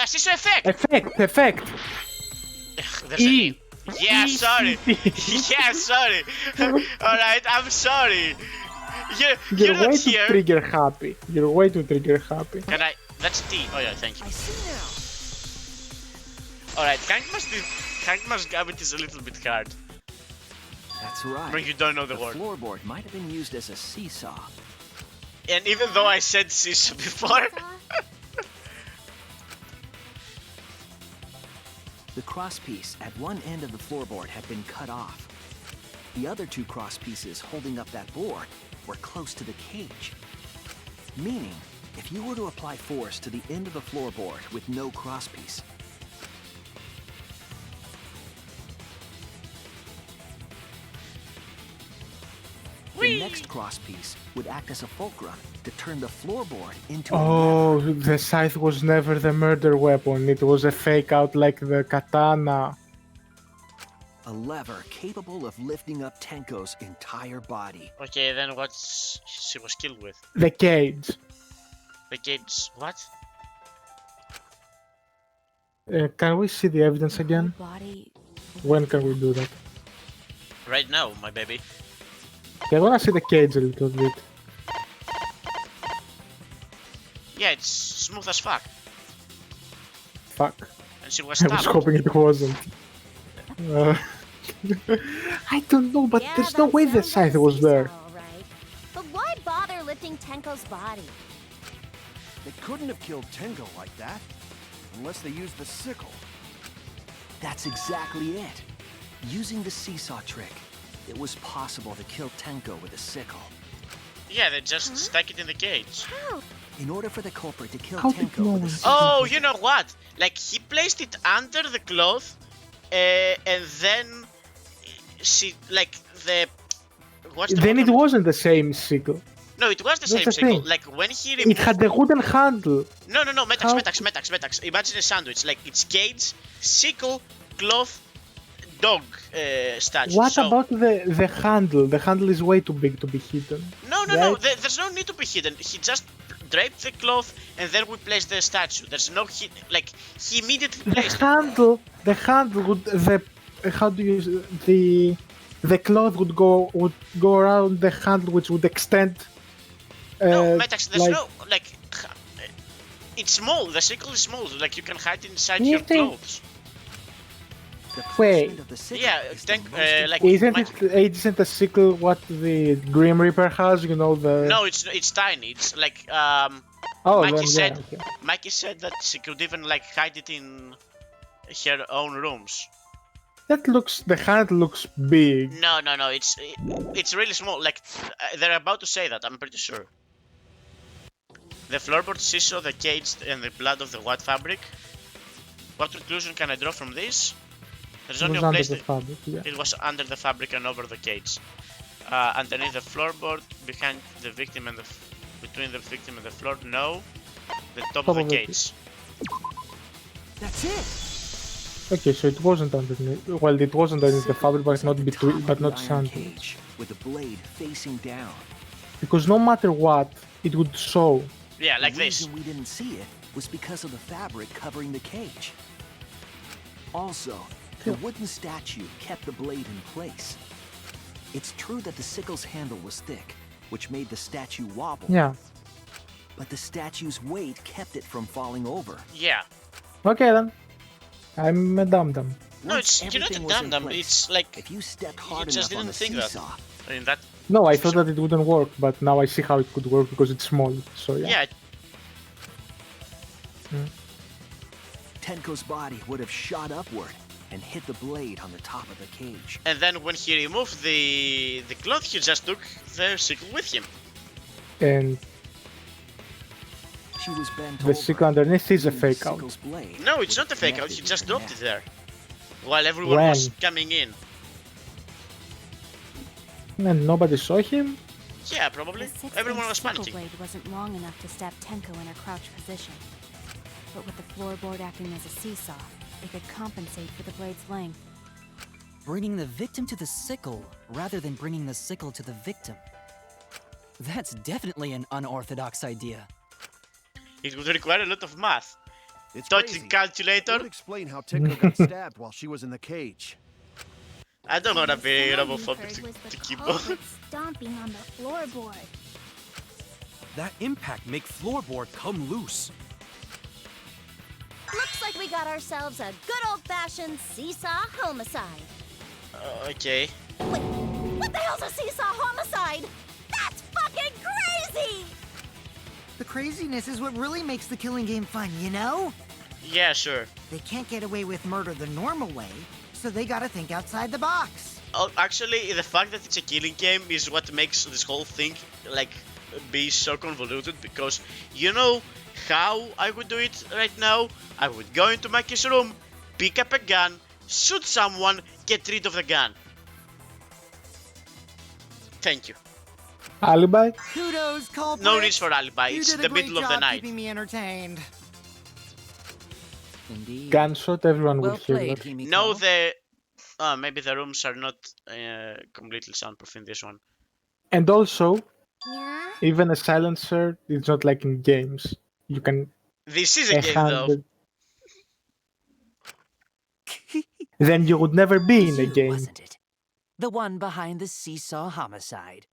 seesaw effect! Effect! There's an E. Yeah, sorry. Yeah, sorry. Alright, I'm sorry. You're way not too here. trigger happy. You're way too trigger happy. Can I? That's T. Oh yeah, thank you. I see now. Alright, Kankma's Gambit is a little bit hard. That's right. But you don't know the The word. floorboard might have been used as a seesaw. And even though I said seesaw before, The crosspiece at one end of the floorboard had been cut off. The other two crosspieces holding up that board were close to the cage. Meaning, if you were to apply force to the end of the floorboard with no crosspiece, the next crosspiece would act as a fulcrum to turn the floorboard into a Oh, lever. the scythe was never the murder weapon. It was a fake out like the katana. A lever capable of lifting up Tenko's entire body. okay, then what's she was killed with? The cage. The kids. What? Can we see the evidence again? Body. When can we do that? Right now, my baby. Okay, I wanna see the cage a little bit. Yeah, it's smooth as fuck. Fuck. And she was I was stabbed. hoping it wasn't. I don't know, but Yeah, there's no that way the sounds like scythe a was seesaw, there. all right. But why bother lifting Tenko's body? They couldn't have killed Tenko like that. Unless they used the sickle. That's exactly it. Using the seesaw trick, it was possible to kill Tenko with a sickle. Yeah, they just stuck it in the cage. How? In order for the culprit to kill How did Tenko no with a one- sickle, Oh, you know what? Like, he placed it under the cloth, and then she, like, the... What's the Then it proper- wasn't the same sickle. No, it was the That's same the sickle. thing. Like, when he It removed... had the wooden handle. No, Metax, How- Metax. Imagine a sandwich. Like, it's cage, sickle, cloth, dog statue. What So- about the handle? The handle is way too big to be hidden. No, Right? there's no need to be hidden. He just draped the cloth and then we placed the statue. There's no like, he immediately The placed it. handle would how do you the cloth would go around the handle, which would extend. No, Metax, there's like- no, like, it's small. The sickle is small. Like, you can hide it inside You your think- clothes. the Wait. placement of the sickle Yeah, is the think, most like, Isn't a sickle what the Grim Reaper has? You know the. No, it's tiny. It's like, Oh, Mikey then, said, yeah, okay. Mikey said that she could even, like, hide it in her own rooms. The handle looks big. No, it's really small. Like, they're about to say that, I'm pretty sure. The floorboard, seesaw, the cage, and the blood of the white fabric. What conclusion can I draw from this? There's It only was a under place the that fabric, yeah. it was under the fabric and over the cage. Underneath the floorboard, behind the victim and between the victim and the floor, no. The top of the cage. That's it. Okay, so it wasn't underneath. Well, it wasn't underneath the fabric, but not between, but not Iron center. cage with the blade facing down. Because no matter what, it would show. Yeah, like the this. reason we didn't see it was because of the fabric covering the cage. Also, the wooden statue kept the blade in place. It's true that the sickle's handle was thick, which made the statue wobble. Yeah. But the statue's weight kept it from falling over. Yeah. Okay then. I'm a dum-dum. No, Once you're not a everything was in dum-dum. place, It's like, if you stepped you hard just enough on didn't the think that. seesaw, I mean, that. No, I thought that it wouldn't work, but now I see how it could work because it's small. So yeah. Yeah, Tenko's body would have shot upward and hit the blade on the top of the cage. and then when he removed the cloth, he just took the sickle with him. And She was bent the over, sickle underneath is a using the fake out. sickle's blade, No, it's which not a fake out. connected He with just her dropped neck. it there while everyone When? was coming in. And nobody saw him? Yeah, probably. The six-inch Everyone was sickle panicking. blade wasn't long enough to stab Tenko in her crouch position. But with the floorboard acting as a seesaw, it could compensate for the blade's length. Bringing the victim to the sickle rather than bringing the sickle to the victim. That's definitely an unorthodox idea. It would require a lot of math. It's Touching crazy. It calculator. would explain how Tenko got stabbed while she was in the cage. I don't wanna be Sound you homophobic heard was to the Kimbo. culprit stomping on the floorboard. That impact make floorboard come loose. Looks like we got ourselves a good old-fashioned seesaw homicide. Okay. Wait, what the hell's a seesaw homicide? That's fucking crazy! The craziness is what really makes the killing game fun, you know? Yeah, sure. They can't get away with murder the normal way, so they gotta think outside the box. Oh, actually, the fact that it's a killing game is what makes this whole thing, like, be so convoluted, because you know how I would do it right now? I would go into my kid's room, pick up a gun, shoot someone, get rid of the gun. Thank you. Alibi? Kudos, culprit. No need for alibi, You it's did a the great middle of the job night. keeping me entertained. Indeed. Gunshot, everyone will Well hear played, that. Himiko. No, maybe the rooms are not completely soundproof in this one. And also, Yeah? even a silencer is not like in games. You can This is a game though. 100. Then you would never be in a You, game. wasn't it? The one behind the seesaw homicide.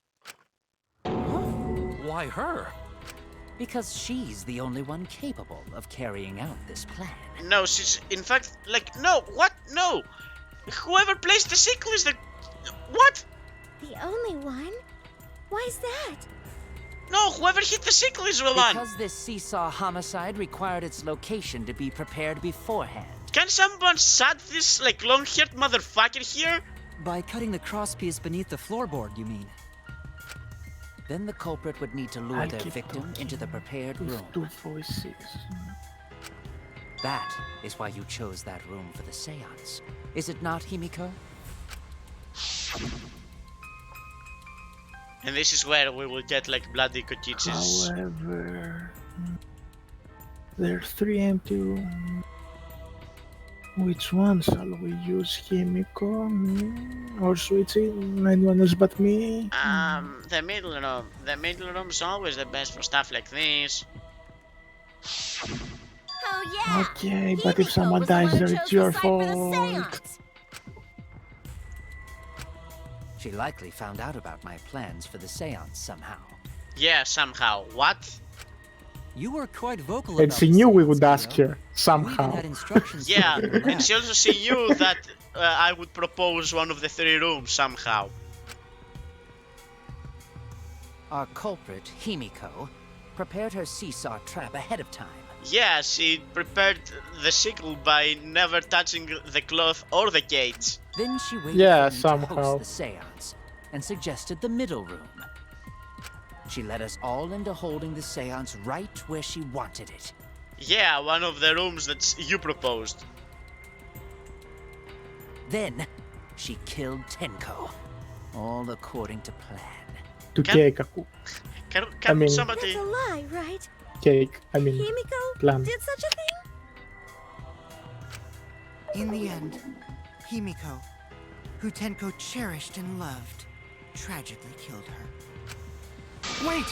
Why her? Because she's the only one capable of carrying out this plan. No, she's in fact like no. What? No. Whoever placed the sickle is the what? The only one? Why's that? No, whoever hit the sickle is the one. Because this seesaw homicide required its location to be prepared beforehand. Can someone shut this like long-haired motherfucker here? By cutting the crosspiece beneath the floorboard, you mean? Then the culprit would need to lure I'll their keep victim talking into the prepared with room. 2 voices. That is why you chose that room for the seance. Is it not, Himiko? And this is where we will get like bloody cochiches. However, there's 3 empty rooms. Which one shall we use, Himiko? Or Switchy? Anyone else but me? The middle room. The middle room is always the best for stuff like this. Oh yeah! Okay, but if Himiko someone was the one dies who there, chose it's the your site for the fault. seance. She likely found out about my plans for the seance somehow. Yeah, somehow. What? You were quite vocal And about she the knew we seance, would ask Kyo. her, You even somehow. had instructions Yeah, to her and she also she knew that I would propose one of the 3 rooms somehow. Our culprit, Himiko, prepared her seesaw trap ahead of time. Yeah, she prepared the sickle by never touching the cloth or the cage. Then she waited Yeah, for me to somehow. host the seance and suggested the middle room. She led us all into holding the seance right where she wanted it. Yeah, one of the rooms that you proposed. Then she killed Tenko, all according to plan. To Can- cake, Aku. Can mean- somebody... That's a lie, right? Cake, I mean, Himiko plan. did such a thing? In the end, Himiko, who Tenko cherished and loved, tragically killed her. Wait!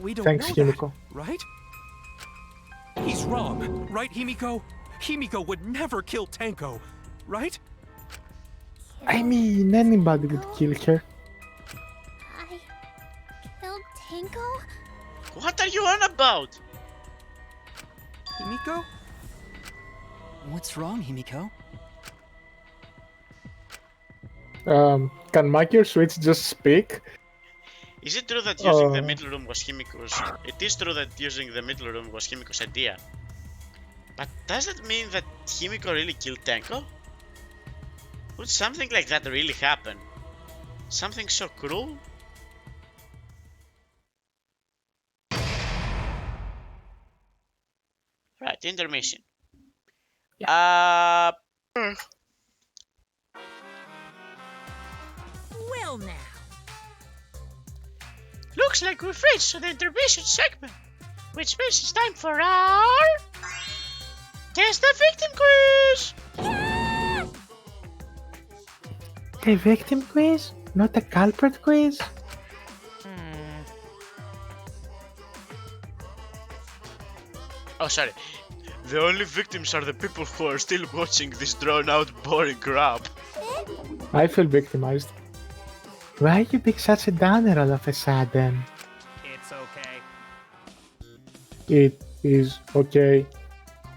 We don't Thanks, know Himiko. that, right? He's wrong, right, Himiko? Himiko would never kill Tenko, right? I mean, anybody would kill her. I killed Tenko? What are you on about? Himiko? What's wrong, Himiko? Can Maki Switch just speak? Is it true that using the Oh. middle room was Himiko's... It is true that using the middle room was Himiko's idea. But does that mean that Himiko really killed Tenko? Would something like that really happen? Something so cruel? Right, intermission. Well now. Looks like we've reached the intermission segment, which means it's time for our... Guess the Victim Quiz! A victim quiz? Not a culprit quiz? Oh, sorry. The only victims are the people who are still watching this drawn-out, boring crap. I feel victimized. Why are you being such a downer all of a sudden? It's okay. It is okay.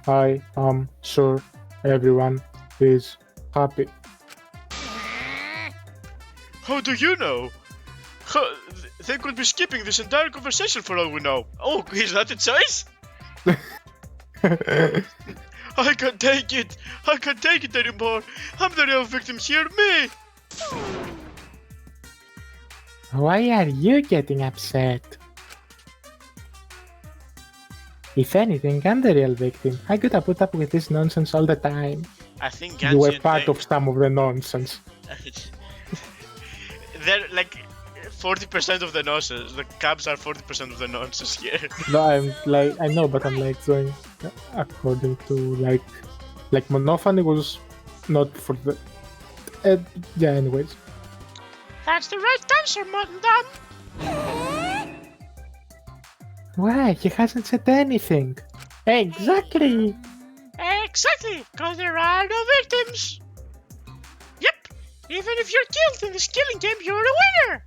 I am sure everyone is happy. How do you know? They could be skipping this entire conversation for all we know. Oh, is that a choice? I can't take it! I can't take it anymore! I'm the real victim here, me! Why are you getting upset? If anything, I'm the real victim. I could have put up with this nonsense all the time. I think You were Ganji part of some of the nonsense. They're like 40% of the nonsense. The cabs are 40% of the nonsense here. No, I'm like, I know, but I'm like going according to like Monophony was not for the. Yeah, anyways. That's the right answer, madam! Why? He hasn't said anything. Exactly! Exactly, because there are no victims! Yep, even if you're killed in this killing game, you're a winner!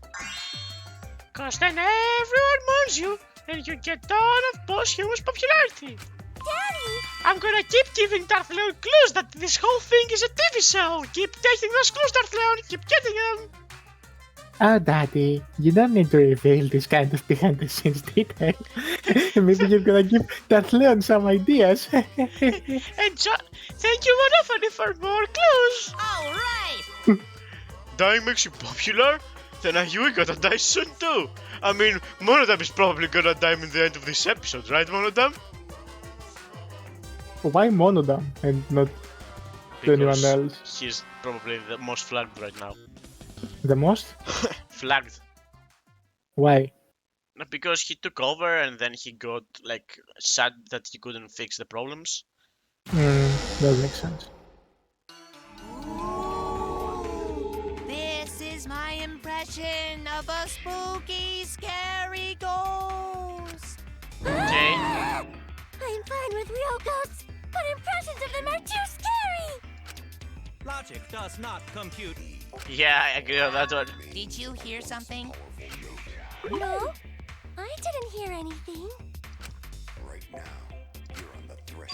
Cause then everyone mourns you, and you get ton of posthumous popularity. Daddy! I'm gonna keep giving Darthleon clues that this whole thing is a TV show. Keep taking those clues, Darthleon. Keep getting them. Oh, Daddy, you don't need to reveal this kind of behind-the-scenes detail. Maybe you're gonna give Darthleon some ideas. And thank you, Monophony, for more clues. All right! Dying makes you popular? Then you gonna die soon too. I mean, Monodam is probably gonna die in the end of this episode, right, Monodam? Why Monodam and not anyone else? He's probably the most flagged right now. The most? Flagged. Why? Because he took over and then he got like sad that he couldn't fix the problems. That makes sense. This is my impression of a spooky, scary ghost. Okay. I'm fine with real ghosts, but impressions of them are too scary! Logic does not compute. Yeah, I agree on that one. Did you hear something? No, I didn't hear anything.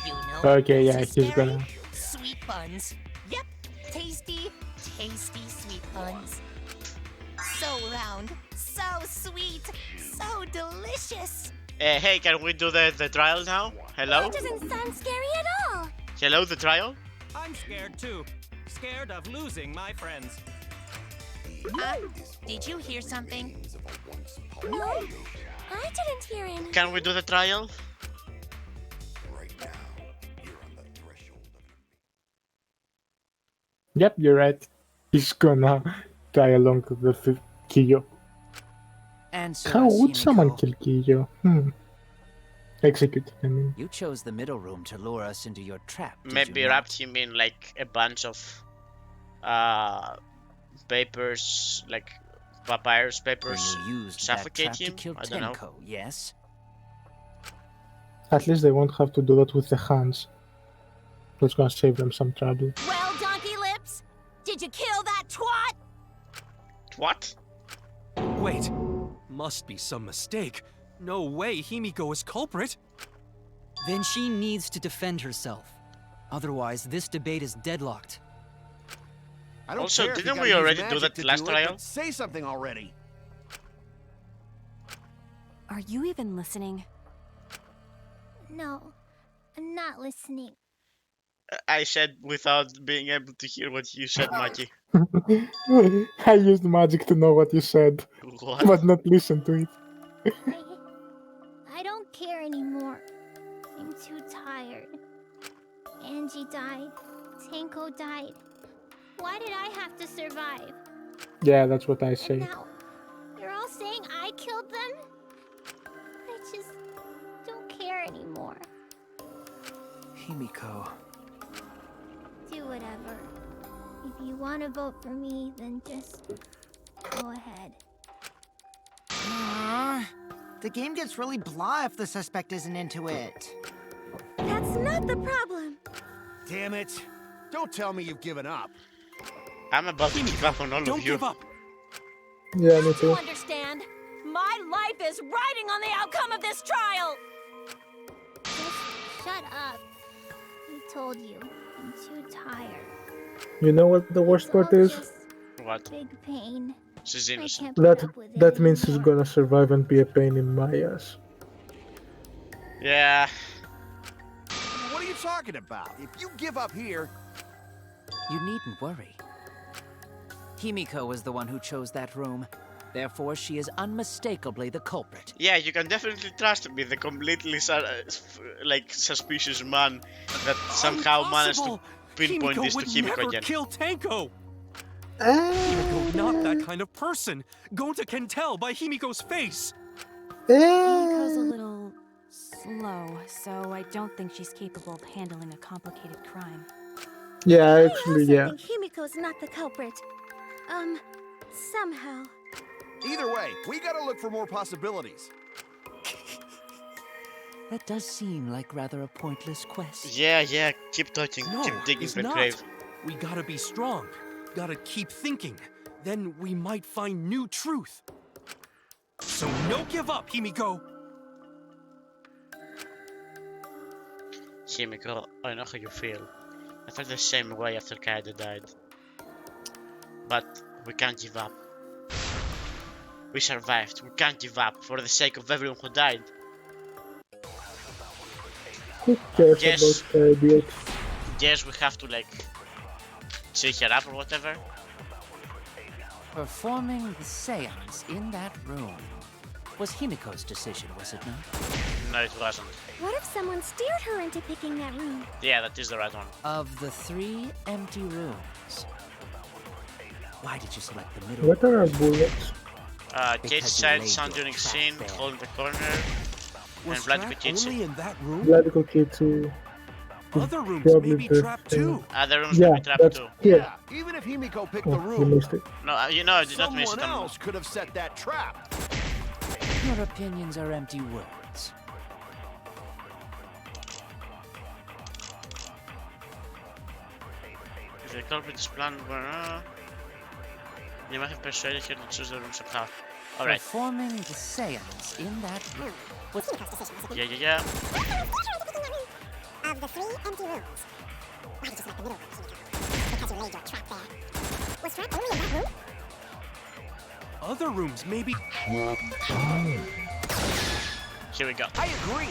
You know Okay, yeah, what's he's scary? gonna. Sweet buns. Yep, tasty, tasty sweet buns. So round, so sweet, so delicious. Hey, can we do the trial now? Hello? That doesn't sound scary at all. Hello, the trial? I'm scared too. Scared of losing my friends. Did you hear something? No, I didn't hear any. Can we do the trial? Yep, you're right. He's gonna die along with Kiyo. Answer How us, would someone Himiko. kill Kiyo? Execute, I mean. You chose the middle room to lure us into your trap. did Maybe you not? wrapped him in like a bunch of papers, like papyrus papers. And you used Suffocate that trap him? to kill I don't know. Tenko, yes? At least they won't have to do that with the hands. That's gonna save them some trouble. Well, Donkey Lips, did you kill that twat? What? Wait, must be some mistake. No way Himiko is culprit. Then she needs to defend herself. Otherwise, this debate is deadlocked. I don't Also, care if you didn't gotta we use already do magic that to last do it, trial? but say something already. Are you even listening? No, I'm not listening. I said without being able to hear what you said, Maki. I used magic to know what you said, What? but not listen to it. I don't care anymore. I'm too tired. Angie died. Tenko died. Why did I have to survive? Yeah, that's what I And say. now, you're all saying I killed them? I just don't care anymore. Himiko. Do whatever. If you want to vote for me, then just go ahead. The game gets really blah if the suspect isn't into it. That's is not the problem. Damn it. Don't tell me you've given up. I'm about to give up on all Don't of you. give up. Yeah, me Don't you too. understand? My life is riding on the outcome of this trial! Just shut up. I told you, I'm too tired. You know what the worst It's part all is? just What? big pain. She's I innocent. can't put That up with it that means she's anymore. gonna survive and be a pain in my ass. Yeah. What are you talking about? If you give up here, You needn't worry. Himiko was the one who chose that room. Therefore, she is unmistakably the culprit. Yeah, you can definitely trust me, the completely suspicious man that somehow managed to Impossible! pinpoint Himiko this to would Himiko never again. kill Tenko! Himiko, not that kind of person. Gonta can tell by Himiko's face. Himiko's a little slow, so I don't think she's capable of handling a complicated crime. Yeah, I actually, also yeah. think Himiko's not the culprit. Somehow. either way, we gotta look for more possibilities. That does seem like rather a pointless quest. Yeah, keep talking, No, keep digging it's the not. grave. We gotta be strong. Gotta keep thinking. Then we might find new truth. So no give up, Himiko! Himiko, I know how you feel. I felt the same way after Kaede died. But we can't give up. We survived, we can't give up for the sake of everyone who died. Who cares Yes. about the idiot? Yes, we have to cheer her up or whatever. Performing the seance in that room was Himiko's decision, was it not? No, it wasn't. What if someone steered her into picking that room? Yeah, that is the right one. Of the 3 empty rooms, why did you select the middle? What are our bullets? Cage Because you side, laid sound your during trap scene, there. hold the corner, Was and Vlad trap Kukichi. only in that room? Bloody kid too. Other rooms Probably may be the trapped same. too. Other rooms Yeah, will be trapped that's too. yeah. Even if Himiko picked Oh, the you room, missed it. No, I did not miss someone it. else could have set that trap. Your opinions are empty words. If the culprit is planned, you might have persuaded her to choose the room somehow. Alright. Performing the seance in that room was Yeah. Of the 3 empty rooms. Why did you select the middle room, Himiko? Because you laid your trap there. Was trap only in that room? Other rooms may be. Here we go. I agree.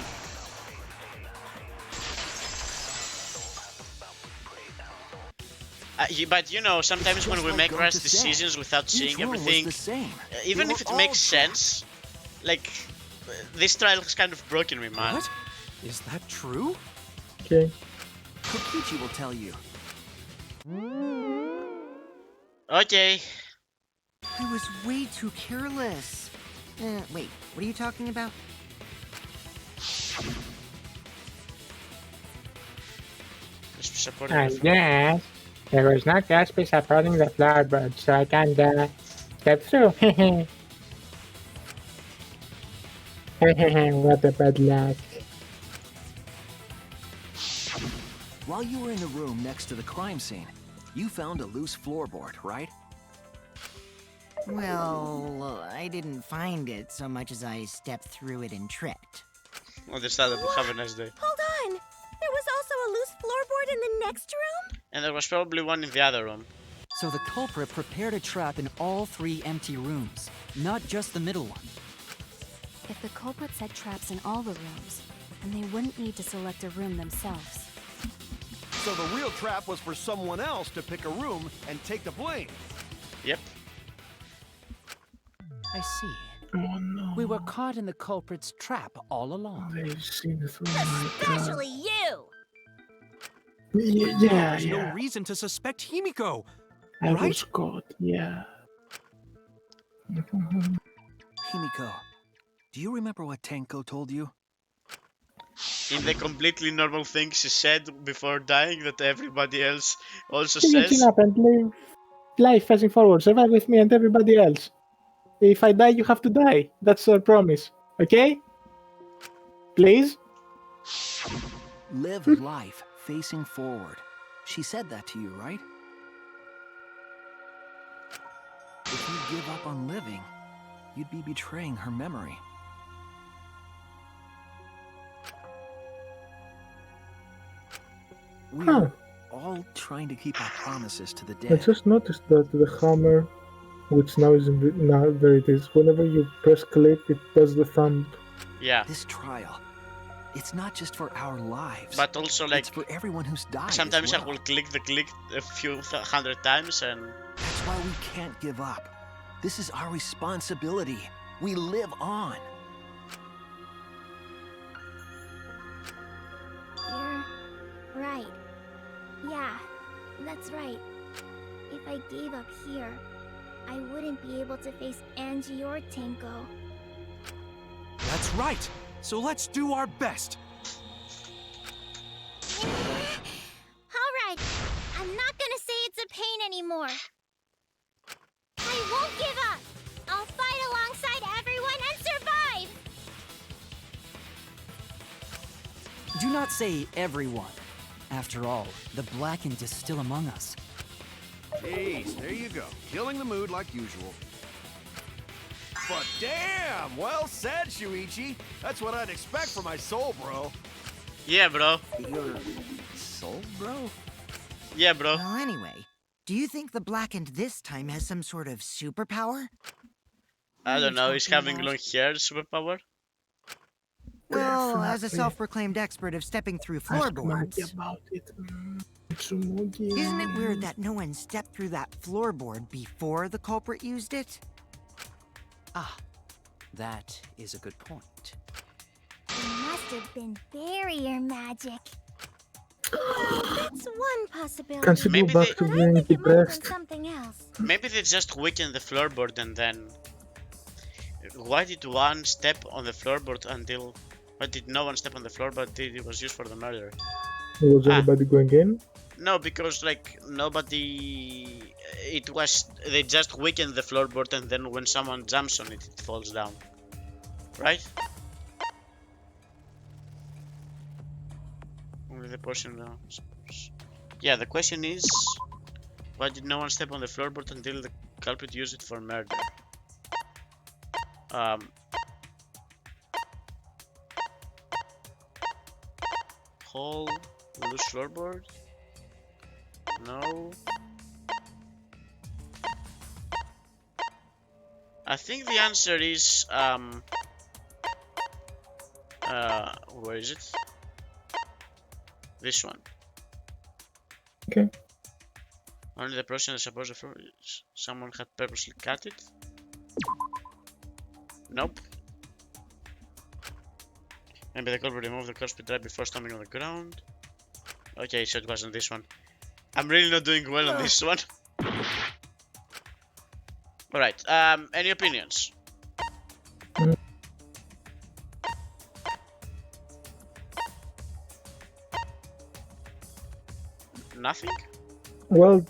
But you know, sometimes when Just we like make Gonta rash said, decisions without Each seeing room was everything, the same. even They if were it makes all trapped. sense, this trial has kind of broken me, man. What? Is that true? Okay. Kokichi will tell you. Okay. I was way too careless. Wait, what are you talking about? Just supporting I the guess there was not just be supporting the floorboard, so I can step through. What a bad luck. While you were in the room next to the crime scene, you found a loose floorboard, right? Well, I didn't find it so much as I stepped through it and tripped. Understandable. Have a nice day. Hold on! There was also a loose floorboard in the next room? And there was probably one in the other room. So the culprit prepared a trap in all 3 empty rooms, not just the middle one. If the culprit set traps in all the rooms, then they wouldn't need to select a room themselves. So the real trap was for someone else to pick a room and take the blame. Yep. I see. Oh no. We were caught in the culprit's trap all along. They've seen through my trap. Especially you! Yeah. There's no reason to suspect Himiko. I right? was caught, yeah. Himiko, do you remember what Tenko told you? In the completely normal thing she said before dying that everybody else also Chin says. up and live life facing forward. Survive with me and everybody else. If I die, you have to die. That's our promise. Okay? Please? Live life facing forward. She said that to you, right? If you give up on living, you'd be betraying her memory. We're all trying to keep our promises to the I dead. just noticed that the hammer, which now is now there it is. Whenever you press click, it does the thumb. Yeah. This trial, it's not just for our lives, but also like it's for everyone who's died. Sometimes as well. I will click the click a few hundred times and That's why we can't give up. This is our responsibility. We live on. You're right. Yeah, that's right. If I gave up here, I wouldn't be able to face Angie or Tenko. That's right. So let's do our best. Alright, I'm not gonna say it's a pain anymore. I won't give up. I'll fight alongside everyone and survive. Do not say everyone. After all, the Blackened is still among us. Jeez, there you go. Killing the mood like usual. But damn! Well said, Shuichi. That's what I'd expect from my soul, bro. yeah, bro. Your soul, bro? Yeah, bro. Well, anyway, do you think the Blackened this time has some sort of superpower? I don't know. He's having about? long hair, superpower. Well, as a self-proclaimed expert of stepping through floorboards, About it. isn't it weird that no one stepped through that floorboard before the culprit used it? Ah, that is a good point. It must have been barrier magic. Well, that's one possibility. Can she Maybe go back they- to But I being think it might have been depressed? something else. Maybe they just weakened the floorboard and then. Why did one step on the floorboard until? Why did no one step on the floorboard? It was used for the murder. Was anybody going in? No, because like nobody. It was they just weakened the floorboard and then when someone jumps on it, it falls down. Right? Only the person now. Yeah, the question is, why did no one step on the floorboard until the culprit used it for murder? Hole, loose floorboard. No. I think the answer is where is it? This one. Okay. Only the person suppose someone had purposely cut it. Nope. Maybe the culprit removed the corpse right before stomping on the ground. Okay, so it wasn't this one. I'm really not doing well on this one. Alright, any opinions? Nothing? Well,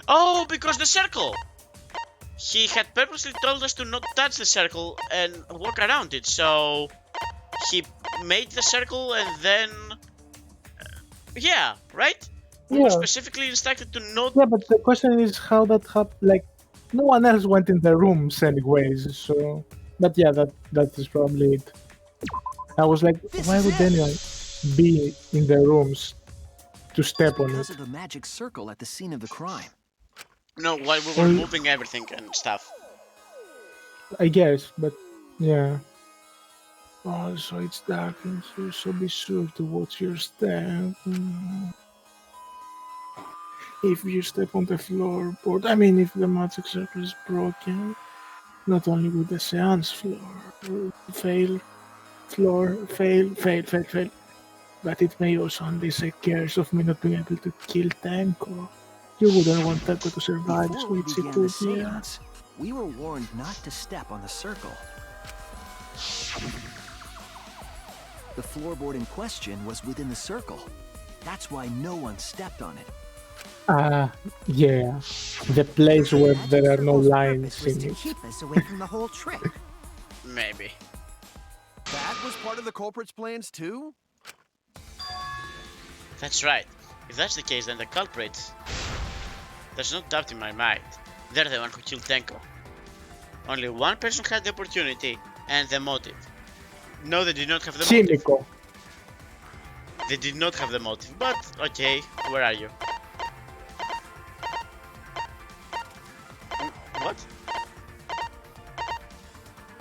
oh, because the circle! He had purposely told us to not touch the circle and walk around it, so he made the circle and then yeah, right? We were specifically instructed to not. Yeah, but the question is how that happened. Like, no one else went in the rooms anyways, so. But yeah, that is probably it. I was like, why would anyone be in the rooms to step on it? Because of the magic circle at the scene of the crime. No, while we were moving everything and stuff. I guess, but yeah. Also, it's dark in here, so be sure to watch your step. If you step on the floorboard, I mean, if the magic circle is broken, not only will the Seance fail, but it may also unleash a curse of me not being able to kill Tenko. You wouldn't want Tenko to survive, Before so we it's a began good the seance, we were warned not to step on the circle. The floorboard in question was within the circle. That's why no one stepped on it. Yeah. The place where there are no lines was in to it. keep us away from the whole trick. Maybe. That was part of the culprit's plans too? That's right. If that's the case, then the culprit, there's no doubt in my mind, they're the one who killed Tenko. Only one person had the opportunity and the motive. No, they did not have the motive. Cynical. They did not have the motive, but okay, where are you? What?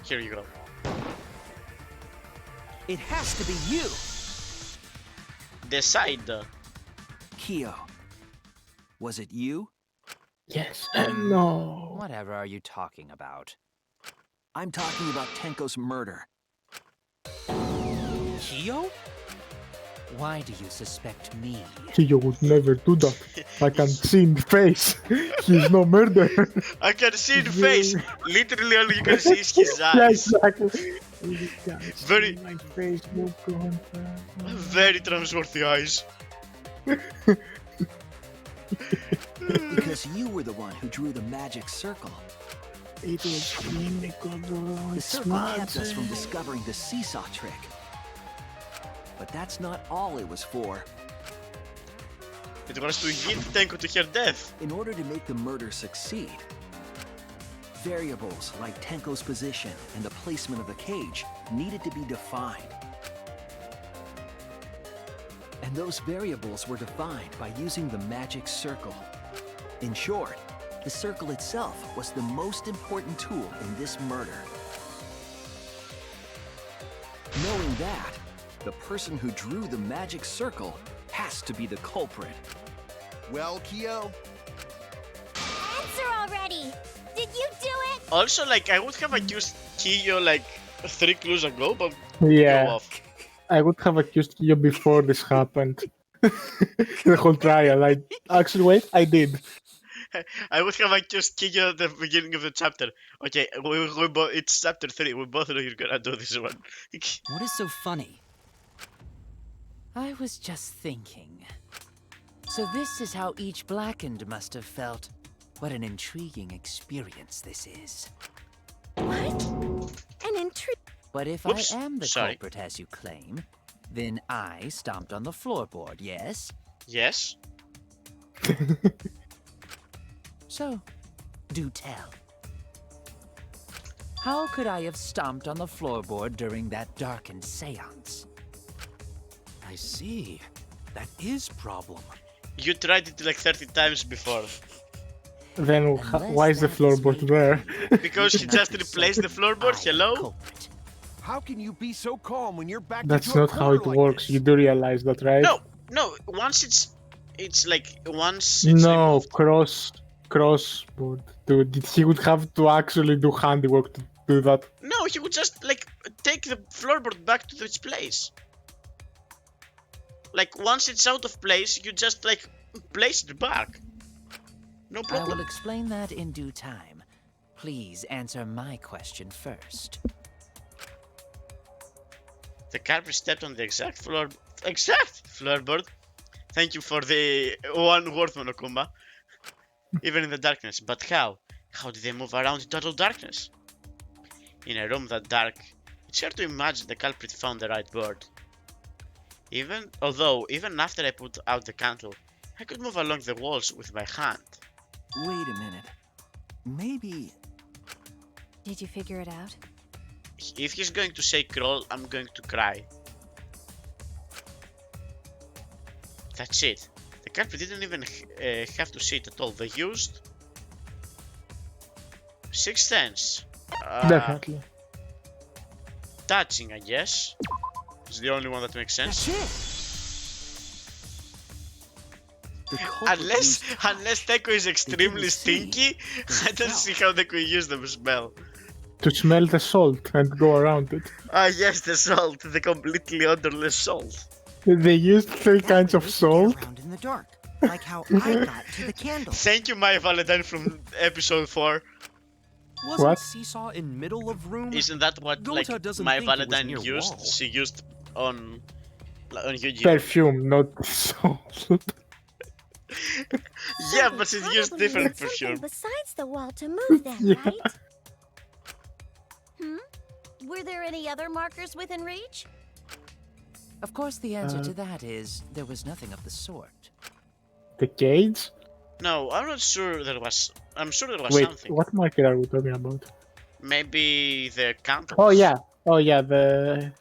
Here you go. It has to be you! Decide. Kyo. Was it you? Yes and no. Whatever are you talking about? I'm talking about Tenko's murder. Kyo? Why do you suspect me? Kyo would never do that. I can see in the face. He's no murderer. I can see in the face. Literally, all you can see is his eyes. Yeah, exactly. Very, My face, no very trustworthy eyes. Because you were the one who drew the magic circle. It was cynical, bro. The It's circle kept us from magic. discovering the seesaw trick. But that's not all it was for. It was to hit Tenko to her death. In order to make the murder succeed, variables like Tenko's position and the placement of the cage needed to be defined. And those variables were defined by using the magic circle. In short, the circle itself was the most important tool in this murder. Knowing that, the person who drew the magic circle has to be the culprit. Well, Kyo, Answer already! Did you do it? Also, like, I would have accused Kyo like 3 clues ago, but Yeah. go off. I would have accused you before this happened. The whole trial. Actually, wait, I did. I would have accused Kyo at the beginning of the chapter. Okay, we both, it's chapter 3. We both know you're gonna do this one. What is so funny? I was just thinking. So this is how each blackened must have felt. What an intriguing experience this is. What? An intrigue. But if Oops, I am the sorry. culprit as you claim, then I stomped on the floorboard, yes? Yes? So, do tell. How could I have stomped on the floorboard during that darkened seance? I see. That is problem. You tried it like 30 times before. Then why is the floorboard there? Because he just replaced the floorboard, hello? how can you be so calm when you're back That's to your not how it corner like works. this? You do realize that, right? No, once it's like, once it's No, removed. crossboard. Dude, he would have to actually do handiwork to do that. No, he would just like take the floorboard back to its place. Like once it's out of place, you just like place it back. No I problem. will explain that in due time. Please answer my question first. The culprit stepped on the exact floorboard. Thank you for the one word, Monokuma. Even in the darkness. But how? How did they move around in total darkness? In a room that dark, it's hard to imagine the culprit found the right board. Even after I put out the candle, I could move along the walls with my hand. Wait a minute. Maybe... Did you figure it out? If he's going to say crawl, I'm going to cry. That's it. The culprit didn't even have to see it at all. They used... Sixth sense. Definitely. Touching, I guess. It's the only one that makes sense. The culprit used- Unless Teko is extremely didn't see stinky, I don't see how they could use the smell. To smell the salt and go around it. Ah yes, the salt, the completely odorless salt. They used 3 kinds of Way to get salt. around in the dark, like how I got to the candle. Thank you, my Valentine from episode 4. Wasn't What? Seesaw in middle of room? Isn't that what Gota like doesn't my think it was Valentine near used? wall. She used on Yu-Gi-Oh. Perfume, not salt. Yeah, but she used Probably different need something perfume. besides the wall to move them, Yeah. right? Were there any other markers within reach? Of course, the answer to that is there was nothing of the sort. The cage? No, I'm not sure there was. I'm sure there was Wait, something. what marker are we talking about? Maybe the candles. Oh yeah, the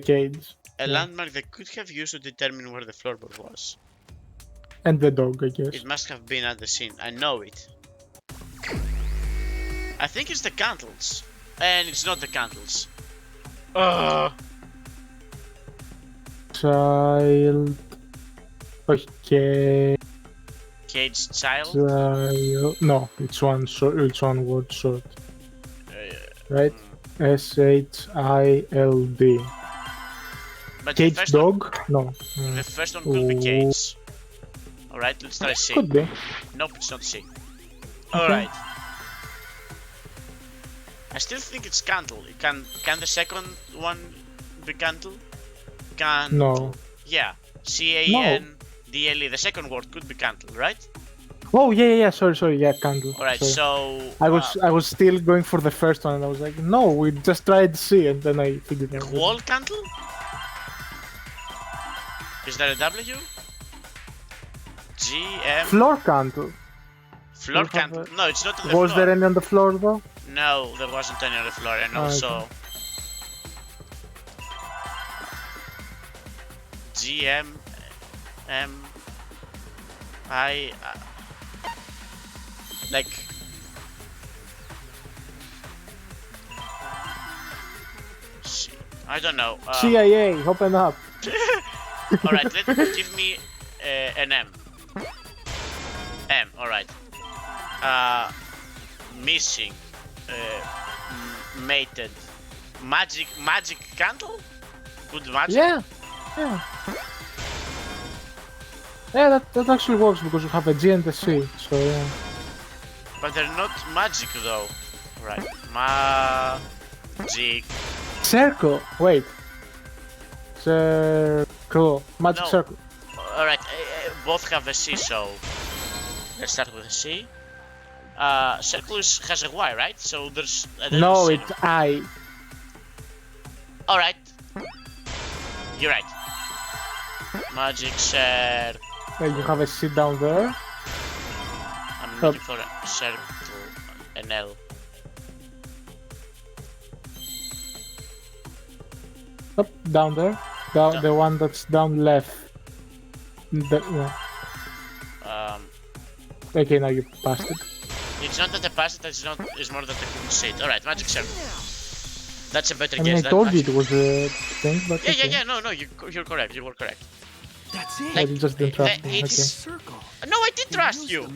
cage. A Yeah. landmark they could have used to determine where the floorboard was. And the dog, I guess. It must have been at the scene. I know it. I think it's the candles. And it's not the candles. Child. Okay. Caged child? Child. No, it's one short. It's one word short. Right? S-H-I-L-D. But Cage the first dog? one, No. the first one could be cage. Alright, let's try C. Could be. Nope, it's not C. Alright. I still think it's candle. Can the second one be candle? No. Yeah. C-A-N-D-L-E. The second word could be candle, right? Oh yeah. Sorry. Yeah, candle. Alright, Sorry. so... I was still going for the first one and I was like, no, we just tried C and then I figured out. Wall candle? Is there a W? G-M... Floor candle. Floor candle? No, it's not on the floor. Was there any on the floor though? No, there wasn't any on the floor, and also... G-M-M-I... like... I don't know. CIA, open up. Alright, give me an M. M, alright. Missing. Mated. Magic candle? Good magic? Yeah. Yeah, that actually works because you have a G and a C, so yeah. But they're not magic though. Right. Magic. Circle. Wait. Circle. Magic circle. Alright, both have a C, so let's start with a C. Circle has a Y, right? So there's... No, it's I. Alright. You're right. Magic circle. You have a C down there. I'm looking for a circle, an L. Up, down there. The one that's down left. Okay, now you passed it. It's not that I passed it, it's more that I couldn't see it. Alright, magic circle. That's a better I mean, guess. I told you it was a thing, but Yeah, no, you're correct, you were correct. That's it. Like, you just didn't trust me, okay. Circle. No, I did trust you.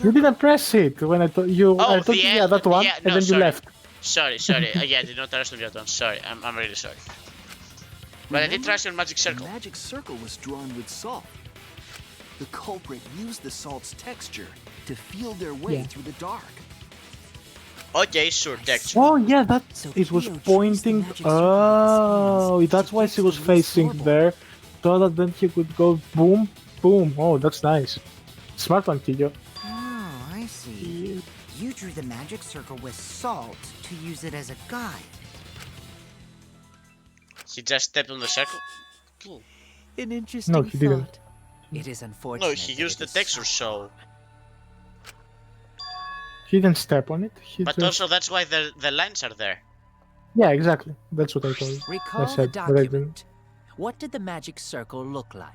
You didn't press it when I told you. Oh, I told you, yeah, that one, and then you left. Sorry. Yeah, I did not trust on that one. Sorry, I'm really sorry. But I did trust your magic circle. The magic circle was drawn with salt. The culprit used the salt's texture to feel their way through the dark. Okay, sure, texture. Oh yeah, it was pointing. Oh, that's why she was facing there, so that then he could go boom, boom. Oh, that's nice. Smart one, Killo. Oh, I see. You drew the magic circle with salt to use it as a guide. He just stepped on the circle? Cool. An interesting No, he didn't. thought. It is unfortunate. No, he used the texture, so... He didn't step on it. But also that's why the lines are there. Yeah, exactly. That's what I told you. Recall I said, the but I didn't. document. What did the magic circle look like?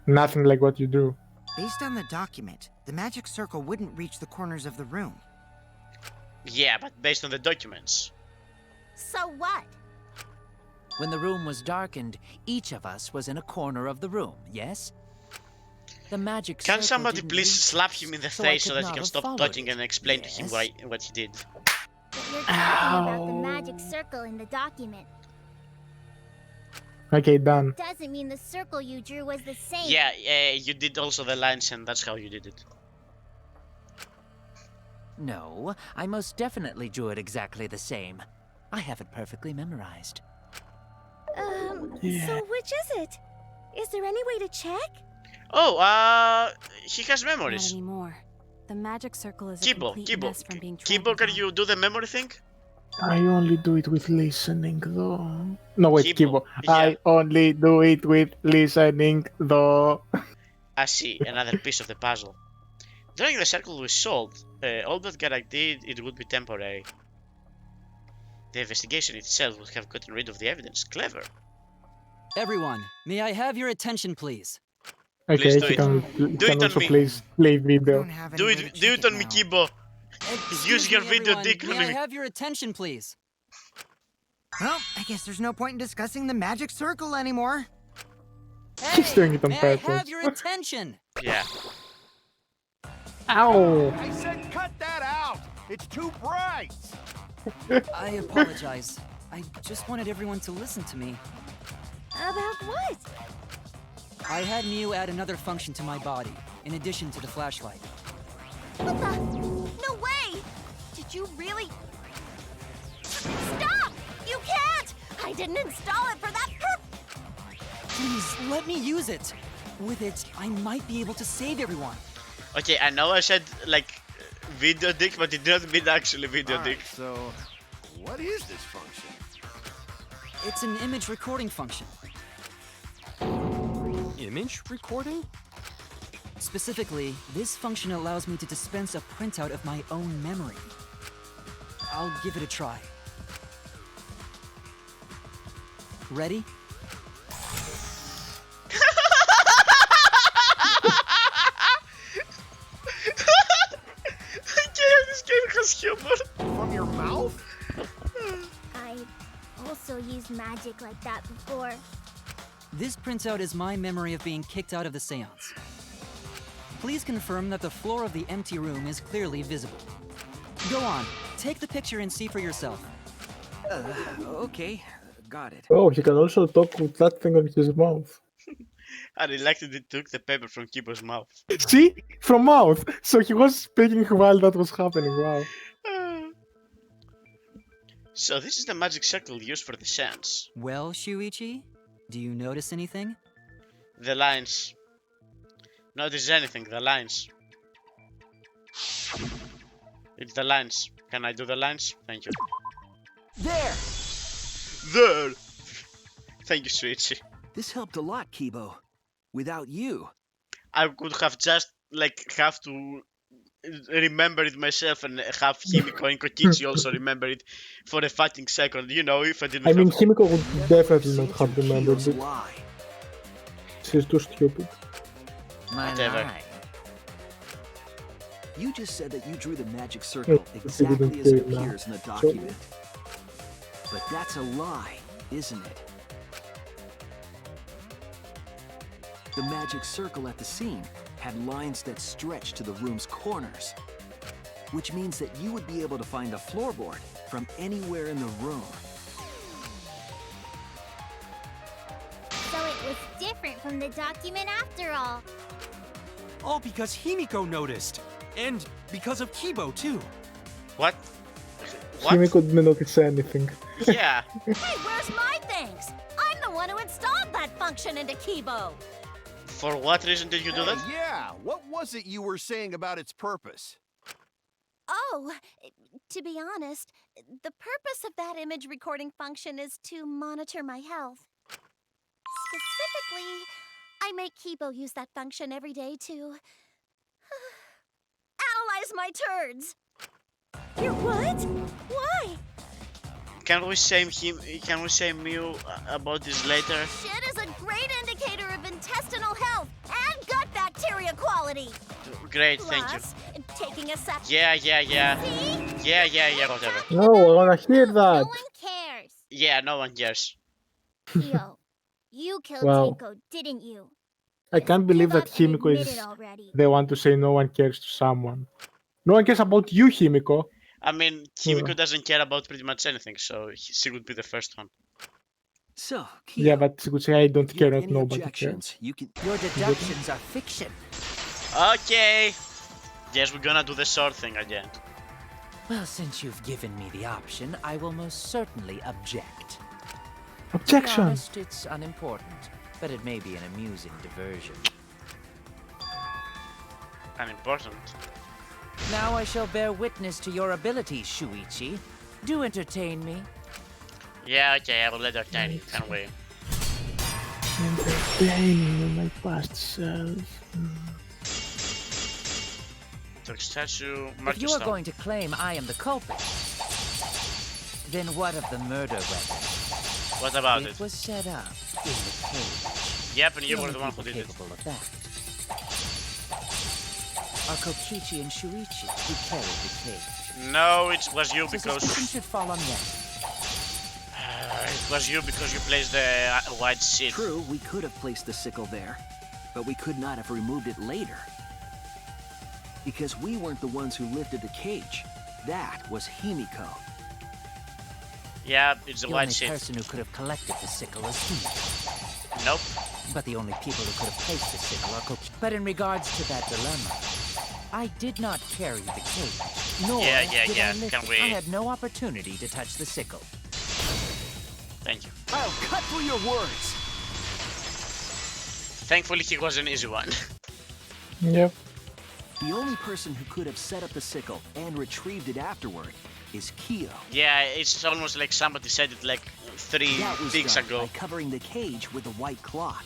Nothing like what you drew. Based on the document, the magic circle wouldn't reach the corners of the room. Yeah, but based on the documents. So what? When the room was darkened, each of us was in a corner of the room, yes? The magic Can circle somebody didn't please reach slap him in the so I face so could that he not can have stop followed talking it. and explain to him what he did? But you're talking about the magic circle in the document. Okay, done. Doesn't mean the circle you drew was the same. Yeah, you did also the lines and that's how you did it. No, I most definitely drew it exactly the same. I have it perfectly memorized. So which is it? Is there any way to check? Oh, he has Not memories. anymore. The magic circle is a Kibo, complete mess from being Kibo, can trampled you do the memory thing? I only do it with listening, though. No, wait, Kibo. Kibo. Yeah. I only do it with listening, though. I see, another piece of the puzzle. During the circle we solved, all but guaranteed it would be temporary. The investigation itself would have gotten rid of the evidence. Clever. Everyone, may I have your attention, please? Please Okay, do he it. can, Do it on also me. please play I video. don't have Do anywhere it, to do check it on me, now. Kibo. Use your Me, video everyone. dick on May I me. have your attention, please? Well, I guess there's no point in discussing the magic circle anymore. He's doing it on May I have purpose. your attention? Yeah. Ow! I said cut that out! It's too bright! I apologize. I just wanted everyone to listen to me. About what? I had Mew add another function to my body, in addition to the flashlight. What the? No way! Did you really? Stop! You can't! I didn't install it for that purpose! Please, let me use it. With it, I might be able to save everyone. Okay, I know I said like video dick, but it didn't mean actually video dick. Alright, so what is this function? It's an image recording function. Image recording? Specifically, this function allows me to dispense a printout of my own memory. I'll give it a try. Ready? This game has humor. From your mouth? I also used magic like that before. This printout is my memory of being kicked out of the seance. Please confirm that the floor of the empty room is clearly visible. Go on, take the picture and see for yourself. Okay, got it. Oh, he can also talk with that thing on his mouth. I really liked that it took the paper from Kibo's mouth. See? From mouth! So he was speaking while that was happening, wow. So this is the magic circle used for the seance. Well, Shuichi, do you notice anything? The lines. Notice anything, the lines. It's the lines. Can I do the lines? Thank you. There! There! Thank you, Shuichi. This helped a lot, Kibo. Without you. I could have just have to remember it myself and have Himiko and Kokichi also remember it for a fucking second, you know, if I didn't I mean, have... Himiko would definitely not have remembered Kyo's it. lie. She's too stupid. My Whatever. lie. You just said that you drew the magic circle Yes, exactly didn't as it do it now. appears in the document. But that's a lie, isn't it? The magic circle at the scene had lines that stretched to the room's corners, which means that you would be able to find the floorboard from anywhere in the room. So it was different from the document after all. All because Himiko noticed. And because of Kibo, too. What? Himiko didn't notice anything. Yeah. Hey, where's my things? I'm the one who installed that function into Kibo. For what reason did you do that? Yeah, what was it you were saying about its purpose? Oh, to be honest, the purpose of that image recording function is to monitor my health. Specifically, I make Kibo use that function every day to analyze my turds. You're what? Why? Can we shame him? Can we shame Mew about this later? Shit is a great indicator of intestinal health and gut bacteria quality. Great, thank you. Plus, taking a sec. Yeah, See? yeah, whatever. No, I wanna hear No that. one cares. Yeah, no one cares. Kyo, you killed Wow. Tenko, didn't you? I can't believe Give that up and Himiko admit is it already. the one to say no one cares to someone. No one cares about you, Himiko. I mean, Himiko doesn't care about pretty much anything, so she would be the first one. So, Yeah, Kibo, but she could say I don't if you care, have not any nobody objections, cares. you can... Your deductions are fiction. Okay. Yes, we're gonna do the sword thing again. Well, since you've given me the option, I will most certainly object. To be Objection! honest, it's unimportant, but it may be an amusing diversion. Unimportant. Now I shall bear witness to your abilities, Shuichi. Do entertain me. Yeah, okay, I will entertain you. Can't wait. Entertaining my past self. Dark statue, If mark you your are stone. going to claim I am the culprit, then what of the murder weapon? What about It it? was set up in the cage. Yep, and you The were only the one who people did it. capable of that are Kokichi and Shuichi, who carried the cage. No, it was you So because suspicion should fall on them. it was you because you placed the white sheet. True, we could have placed the sickle there, but we could not have removed it later. Because we weren't the ones who lifted the cage. That was Himiko. Yeah, it's the The white only sheet. person who could have collected the sickle is Himiko. Nope. But the only people who could have placed the sickle are Kokichi. But in regards to that dilemma, I did not carry the cage, nor Yeah, did I lift can it. we- I had no opportunity to touch the sickle. Thank you. I'll cut through your words. Thankfully, he was an easy one. Yep. The only person who could have set up the sickle and retrieved it afterward is Kyo. Yeah, it's almost like somebody said it like 3 That was weeks done ago. by covering the cage with a white cloth.